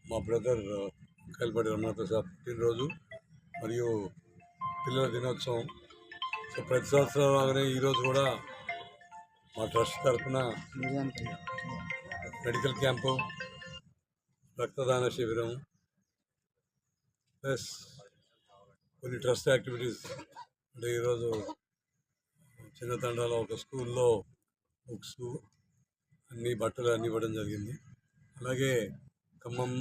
మా బ్రదర్ కల్పడి రమణప్రసాద్ పుట్టినరోజు మరియు పిల్లల దినోత్సవం. సో ప్రతి సంవత్సరం లాగానే ఈరోజు కూడా మా ట్రస్ట్ తరఫున మెడికల్ క్యాంపు, రక్తదాన శిబిరం ప్లస్ కొన్ని ట్రస్ట్ యాక్టివిటీస్. అంటే ఈరోజు చిన్న తండాలో ఒక స్కూల్లో బుక్స్ అన్ని బట్టలు అన్నీ ఇవ్వడం జరిగింది. అలాగే ఖమ్మం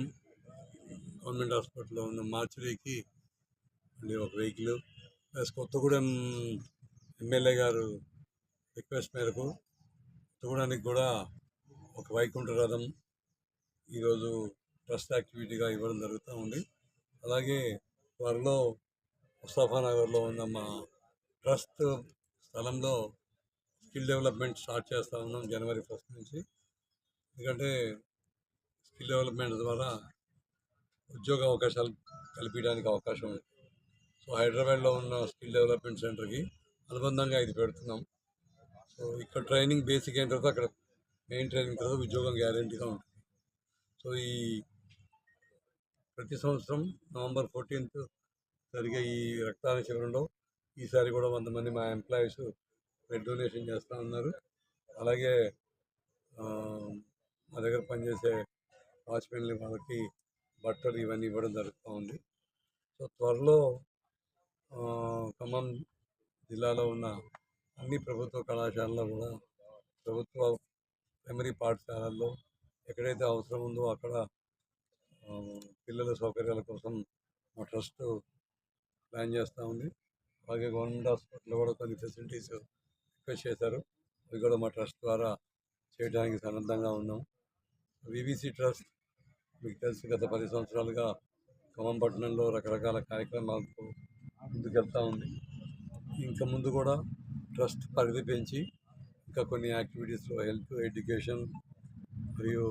గవర్నమెంట్ హాస్పిటల్లో ఉన్న మార్చురీకి ఒక వెహికల్, ప్లస్ కొత్తగూడెం ఎమ్మెల్యే గారు రిక్వెస్ట్ మేరకు కొత్తగూడానికి కూడా ఒక వైకుంఠ రథం ఈరోజు ట్రస్ట్ యాక్టివిటీగా ఇవ్వడం జరుగుతూ ఉంది. అలాగే త్వరలో ముస్తాఫానగర్లో ఉన్న మా ట్రస్ట్ స్థలంలో స్కిల్ డెవలప్మెంట్ స్టార్ట్ చేస్తూ ఉన్నాం జనవరి 1 నుంచి. ఎందుకంటే స్కిల్ డెవలప్మెంట్ ద్వారా ఉద్యోగ అవకాశాలు కల్పించడానికి అవకాశం ఉంది. సో హైదరాబాద్లో ఉన్న స్కిల్ డెవలప్మెంట్ సెంటర్కి అనుబంధంగా ఇది పెడుతున్నాం. సో ఇక్కడ ట్రైనింగ్ బేసిక్ అయిన తర్వాత అక్కడ మెయిన్ ట్రైనింగ్ తర్వాత ఉద్యోగం గ్యారెంటీగా ఉంటుంది. సో ఈ ప్రతి సంవత్సరం నవంబర్ 14th జరిగే ఈ రక్తదాన శిబిరంలో ఈసారి కూడా 100 మంది మా ఎంప్లాయీస్ బ్లడ్ డొనేషన్ చేస్తూ ఉన్నారు. అలాగే మా దగ్గర పనిచేసే వాచ్మెన్లు వాళ్ళకి బట్టలు ఇవన్నీ ఇవ్వడం జరుగుతూ ఉంది. సో త్వరలో ఖమ్మం జిల్లాలో ఉన్న అన్ని ప్రభుత్వ కళాశాలలో కూడా ప్రభుత్వ ప్రైమరీ పాఠశాలల్లో ఎక్కడైతే అవసరం ఉందో అక్కడ పిల్లల సౌకర్యాల కోసం మా ట్రస్ట్ ప్లాన్ చేస్తూ ఉంది. అలాగే గవర్నమెంట్ హాస్పిటల్లో కూడా కొన్ని ఫెసిలిటీస్ రిక్వెస్ట్ చేశారు. అవి కూడా మా ట్రస్ట్ ద్వారా చేయడానికి సన్నద్ధంగా ఉన్నాం. వివిసి ట్రస్ట్ మీకు తెలుసు, గత 10 సంవత్సరాలుగా ఖమ్మం పట్టణంలో రకరకాల కార్యక్రమాలతో ముందుకెళ్తూ ఉంది. ఇంకా ముందు కూడా ట్రస్ట్ పరిధి పెంచి ఇంకా కొన్ని యాక్టివిటీస్లో హెల్త్, ఎడ్యుకేషన్ మరియు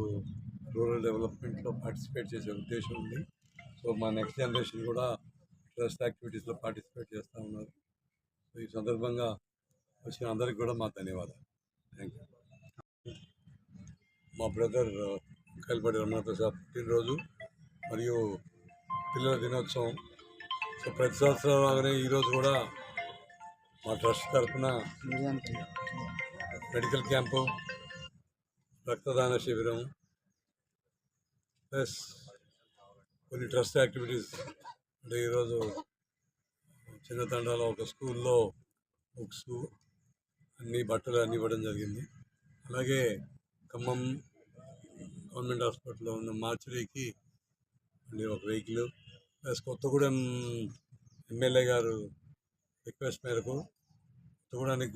రూరల్ డెవలప్మెంట్లో పార్టిసిపేట్ చేసే ఉద్దేశం ఉంది. సో మా నెక్స్ట్ జనరేషన్ కూడా ట్రస్ట్ యాక్టివిటీస్లో పార్టిసిపేట్ చేస్తూ ఉన్నారు. సో ఈ సందర్భంగా వచ్చిన అందరికీ కూడా మా ధన్యవాదాలు. Thank you. మా బ్రదర్ కల్పడి రమణప్రసాద్ పుట్టినరోజు మరియు పిల్లల దినోత్సవం. సో ప్రతి సంవత్సరం లాగానే ఈరోజు కూడా మా ట్రస్ట్ తరఫున మెడికల్ క్యాంపు, రక్తదాన శిబిరం ప్లస్ కొన్ని ట్రస్ట్ యాక్టివిటీస్. అంటే ఈరోజు చిన్న తండాలో ఒక స్కూల్లో బుక్స్ అన్ని బట్టలు అన్నీ ఇవ్వడం జరిగింది. అలాగే ఖమ్మం గవర్నమెంట్ హాస్పిటల్లో ఉన్న మార్చురీకి ఒక వెహికల్, ప్లస్ కొత్తగూడెం ఎమ్మెల్యే గారు రిక్వెస్ట్ మేరకు కొత్తగూడానికి